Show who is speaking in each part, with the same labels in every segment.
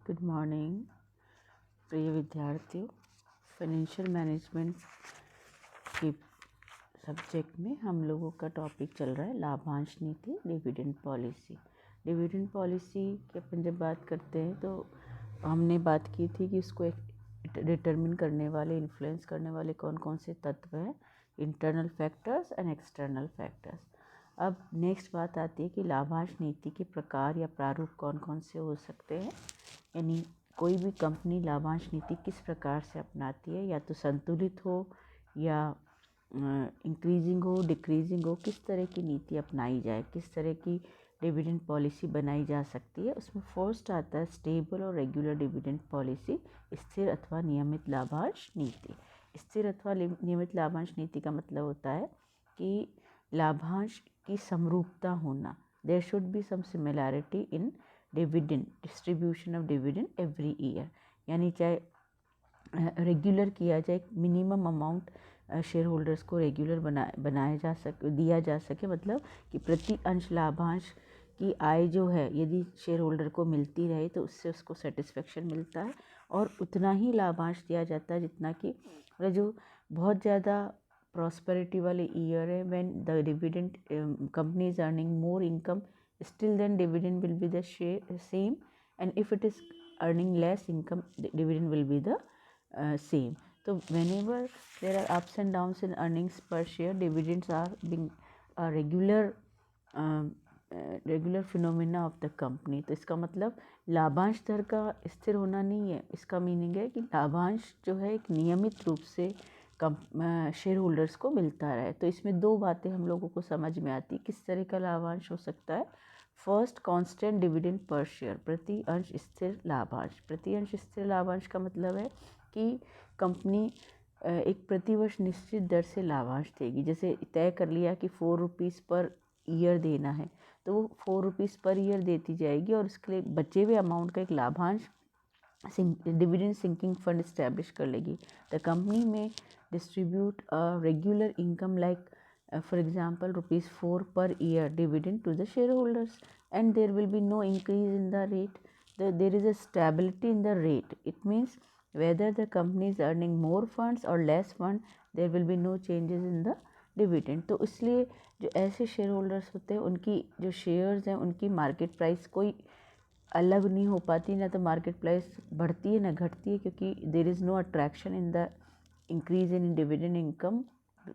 Speaker 1: Good morning प्रिय विद्यार्थियों। Financial management की सब्जेक्ट में हम लोगों का टॉपिक चल रहा है लाभांश नीति, डिविडेंड पॉलिसी। डिविडेंड पॉलिसी की अपन जब बात करते हैं तो हमने बात की थी कि इसको डिटरमिन करने वाले, इन्फ्लुएंस करने वाले कौन कौन से तत्व हैं, internal factors and external factors. अब नेक्स्ट बात आती है कि लाभांश नीति के प्रकार या प्रारूप कौन कौन से हो सकते हैं, यानी कोई भी कंपनी लाभांश नीति किस प्रकार से अपनाती है, या तो संतुलित हो या इंक्रीजिंग हो, डिक्रीजिंग हो, किस तरह की नीति अपनाई जाए, किस तरह की डिविडेंड पॉलिसी बनाई जा सकती है। उसमें फर्स्ट आता है स्टेबल और रेगुलर डिविडेंड पॉलिसी, स्थिर अथवा नियमित लाभांश नीति। स्थिर अथवा नियमित लाभांश नीति का मतलब होता है कि लाभांश की समरूपता होना। There should be some similarity in dividend, distribution of dividend every year, यानी चाहे रेगुलर किया जाए, मिनिमम अमाउंट शेयर होल्डर्स को रेगुलर बनाया जा सके, दिया जा सके, मतलब कि प्रति अंश लाभांश की आय जो है यदि शेयर होल्डर को मिलती रहे तो उससे उसको सेटिस्फेक्शन मिलता है और उतना ही लाभांश दिया जाता है जितना कि जो बहुत ज़्यादा प्रॉस्पेरिटी वाले ईयर है, when the dividend company is earning more income, still then dividend will be the same, and if it is earning less income, the dividend will be the same. So whenever there are ups and downs in earnings per share, dividends are being a regular phenomena of the company. तो इसका मतलब लाभांश दर का स्थिर होना नहीं है, इसका मीनिंग है कि लाभांश जो है एक नियमित रूप से शेयर होल्डर्स को मिलता रहे। तो इसमें दो बातें हम लोगों को समझ में आती, किस तरह का लाभांश हो सकता है। First, constant dividend per share, प्रति अंश स्थिर लाभांश। प्रति अंश स्थिर लाभांश का मतलब है कि कंपनी एक प्रतिवर्ष निश्चित दर से लाभांश देगी। जैसे तय कर लिया कि 4 रुपीज़ पर ईयर देना है, तो वो 4 रुपीज़ पर ईयर देती जाएगी और उसके लिए बचे हुए अमाउंट का एक लाभांश डिविडेंड सिंकिंग फंड इस्टेब्लिश कर लेगी। द कंपनी में distribute a regular income like for example ₹4 per year dividend to the shareholders, and there will be no increase in the rate. There is a stability in the rate. It means whether the company is earning more funds or less fund, there will be no changes in the dividend. तो इसलिए जो ऐसे share holders होते हैं उनकी जो shares हैं उनकी मार्केट प्राइस कोई अलग नहीं हो पाती, ना तो मार्केट प्राइस बढ़ती है ना घटती है, क्योंकि there is no attraction in the increase in dividend income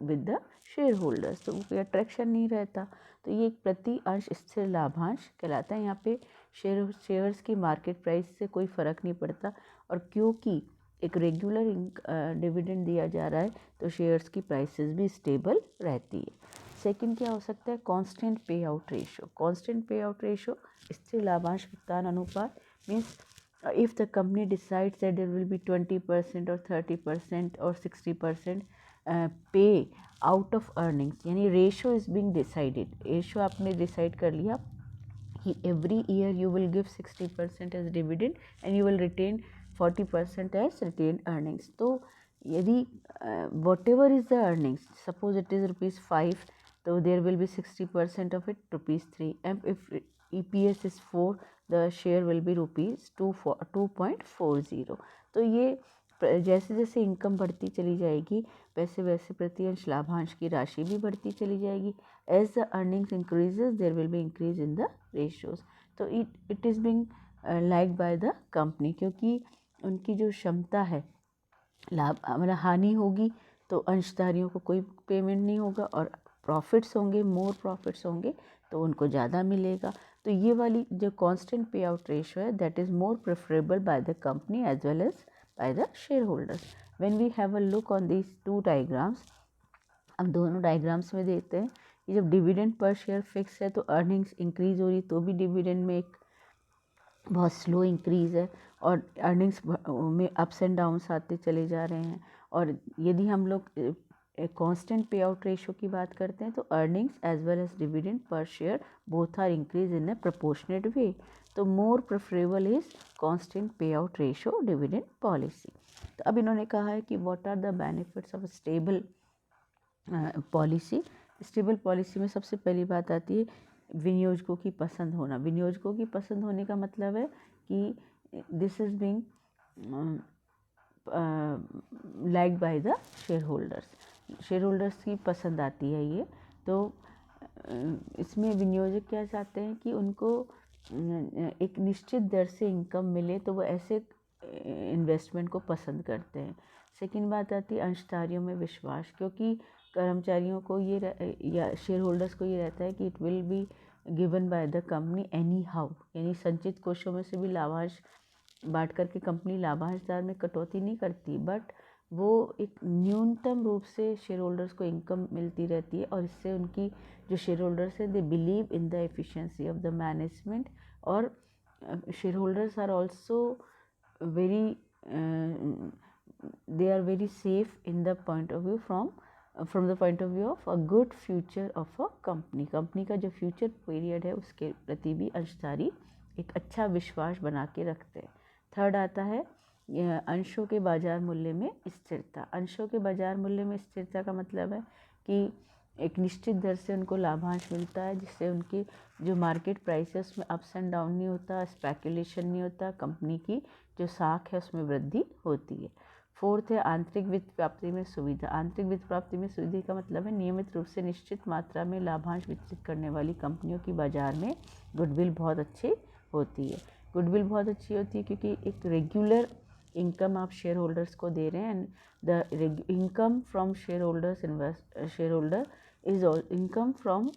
Speaker 1: with the share holders, तो कोई अट्रैक्शन नहीं रहता। तो ये एक प्रति अंश स्थिर लाभांश कहलाता है। यहाँ पे शेयर्स की मार्केट प्राइस से कोई फ़र्क नहीं पड़ता, और क्योंकि एक रेगुलर डिविडेंड दिया जा रहा है तो शेयर्स की प्राइसेस भी स्टेबल रहती है। सेकंड क्या हो सकता है, constant pay out ratio. Constant pay out ratio, स्थिर लाभांश भुगतान अनुपात, means if the company decides that there will be 20% or 30% or 60% pay out of earnings, यानी ratio is being decided. Ratio आपने डिसाइड कर लिया कि every year you will give 60% as dividend and you will retain 40% as retain earnings. तो यदि whatever is the earnings, suppose it is ₹5, तो there will be 60% of it ₹3, and if EPS is 4, the share will be ₹2.40। तो ये जैसे जैसे income बढ़ती चली जाएगी वैसे वैसे प्रति अंश लाभांश की राशि भी बढ़ती चली जाएगी। As the earnings increases there will be increase in the ratios. तो it is being like by the company, क्योंकि उनकी जो क्षमता है, लाभ मतलब हानि होगी तो अंशधारियों को कोई पेमेंट नहीं होगा, और प्रॉफिट्स होंगे, मोर प्रॉफिट्स होंगे तो उनको ज़्यादा मिलेगा। तो ये वाली जो कांस्टेंट पे आउट रेशो है, that is more preferable by the company as well as by the share holders. When we have a look on these two diagrams, हम दोनों डायग्राम्स में देखते हैं कि जब डिविडेंड पर शेयर फिक्स है तो अर्निंग्स इंक्रीज हो रही, तो भी डिविडेंड में एक बहुत स्लो इंक्रीज़ है, और अर्निंग्स में अप्स एंड डाउन्स आते चले जा रहे हैं। और यदि हम लोग कांस्टेंट पे आउट रेशो की बात करते हैं तो earnings as well as dividend per share both are increase in a proportionate way. तो more preferable is constant pay out ratio dividend policy. तो अब इन्होंने कहा है कि what are the benefits of stable policy. Stable policy में सबसे पहली बात आती है विनियोजकों की पसंद होना। विनियोजकों की पसंद होने का मतलब है कि this is being like by the share holders की पसंद आती है ये। तो इसमें विनियोजक क्या चाहते हैं कि उनको एक निश्चित दर से इनकम मिले, तो वो ऐसे इन्वेस्टमेंट को पसंद करते हैं। सेकंड बात आती है अंशधारियों में विश्वास, क्योंकि कर्मचारियों को ये या शेयर होल्डर्स को ये रहता है कि it will be given by the company any how, यानी संचित कोषों में से भी लाभांश बांट करके कंपनी लाभांश दर में कटौती नहीं करती, बट वो एक न्यूनतम रूप से शेयर होल्डर्स को इनकम मिलती रहती है, और इससे उनकी जो शेयर होल्डर्स हैं they believe in the efficiency of the management, और share holders are also very they are very safe in the point of view from the point of view of a good future of a company। Company का जो future period है उसके प्रति भी अंशधारी एक अच्छा विश्वास बना के रखते हैं। थर्ड आता है अंशों के बाजार मूल्य में स्थिरता। अंशों के बाजार मूल्य में स्थिरता का मतलब है कि एक निश्चित दर से उनको लाभांश मिलता है, जिससे उनकी जो मार्केट प्राइस है उसमें अप्स एंड डाउन नहीं होता, स्पेकुलेशन नहीं होता, कंपनी की जो साख है उसमें वृद्धि होती है। फोर्थ है आंतरिक वित्त प्राप्ति में सुविधा। आंतरिक वित्त प्राप्ति में सुविधा का मतलब है नियमित रूप से निश्चित मात्रा में लाभांश वितरित करने वाली कंपनियों की बाजार में गुडविल बहुत अच्छी होती है। गुडविल बहुत अच्छी होती है क्योंकि एक रेगुलर इनकम आप शेयर होल्डर्स को दे रहे हैं, and the income from share holder is income from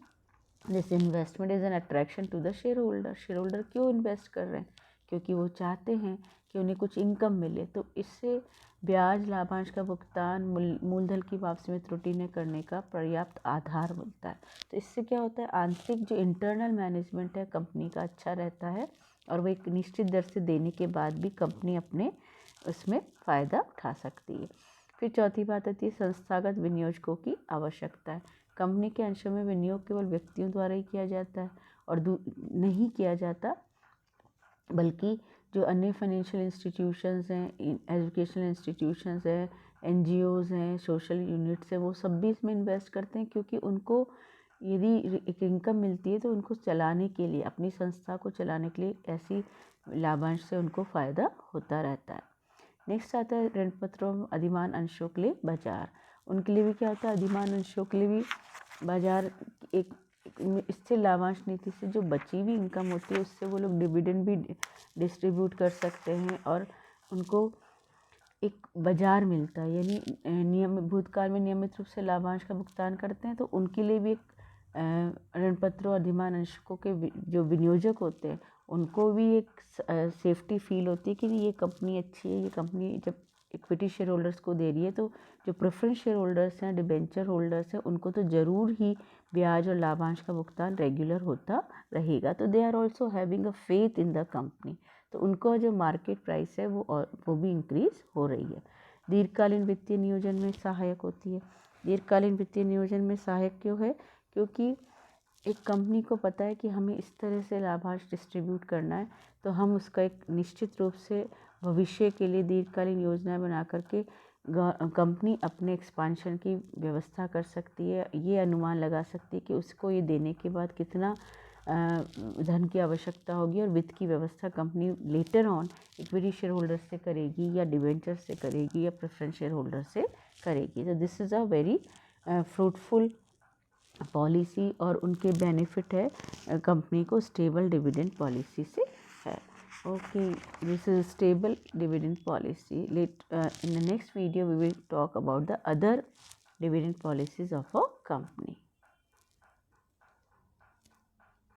Speaker 1: this investment is an attraction to the share holder. Share holder क्यों इन्वेस्ट कर रहे हैं? क्योंकि वो चाहते हैं कि उन्हें कुछ इनकम मिले, तो इससे ब्याज लाभांश का भुगतान मूलधन की वापसी में त्रुटि न करने का पर्याप्त आधार मिलता है। तो इससे क्या होता है, आंतरिक जो इंटरनल मैनेजमेंट है कंपनी का अच्छा रहता है, और वो एक निश्चित दर से देने के बाद भी कंपनी अपने उसमें फ़ायदा उठा सकती है। फिर चौथी बात आती है संस्थागत विनियोजकों की आवश्यकता है। कंपनी के अंशों में विनियोग केवल व्यक्तियों द्वारा ही किया जाता है और नहीं किया जाता, बल्कि जो अन्य फाइनेंशियल इंस्टीट्यूशंस हैं, एजुकेशनल इंस्टीट्यूशंस हैं, NGOs हैं, सोशल यूनिट्स हैं, वो सब भी इसमें इन्वेस्ट करते हैं, क्योंकि उनको यदि एक इनकम मिलती है तो उनको चलाने के लिए, अपनी संस्था को चलाने के लिए ऐसी लाभांश से उनको फ़ायदा होता रहता है। नेक्स्ट आता है ऋण पत्रों अधिमान अंशों के लिए बाजार। उनके लिए भी क्या होता है, अधिमान अंशों के लिए भी बाजार एक स्थिर लाभांश नीति से जो बची हुई इनकम होती है उससे वो लोग डिविडेंड भी डिस्ट्रीब्यूट कर सकते हैं, और उनको एक बाजार मिलता है, यानी नियमित भूतकाल में नियमित रूप से लाभांश का भुगतान करते हैं, तो उनके लिए भी एक ऋण पत्रों अधिमान अंशों के जो विनियोजक होते हैं उनको भी एक सेफ्टी फील होती है कि ये कंपनी अच्छी है, ये कंपनी जब इक्विटी शेयर होल्डर्स को दे रही है, तो जो प्रेफरेंस शेयर होल्डर्स हैं, डिबेंचर होल्डर्स हैं, उनको तो ज़रूर ही ब्याज और लाभांश का भुगतान रेगुलर होता रहेगा। तो they are also having a faith in the company, तो उनको जो मार्केट प्राइस है वो भी इंक्रीज़ हो रही है। दीर्घकालीन वित्तीय नियोजन में सहायक होती है। दीर्घकालीन वित्तीय नियोजन में सहायक क्यों है? क्योंकि एक कंपनी को पता है कि हमें इस तरह से लाभांश डिस्ट्रीब्यूट करना है, तो हम उसका एक निश्चित रूप से भविष्य के लिए दीर्घकालीन योजनाएं बना करके कंपनी अपने एक्सपांशन की व्यवस्था कर सकती है। ये अनुमान लगा सकती है कि उसको ये देने के बाद कितना धन की आवश्यकता होगी, और वित्त की व्यवस्था company later on equity share holder से करेगी, या डिवेंचर से करेगी, या प्रेफरेंस शेयर होल्डर से करेगी। तो this is a very fruitful policy, और उनके बेनिफिट है कंपनी को स्टेबल डिविडेंड पॉलिसी से है। Okay, this is stable dividend policy. In the next video we will talk about the other dividend policies of a company.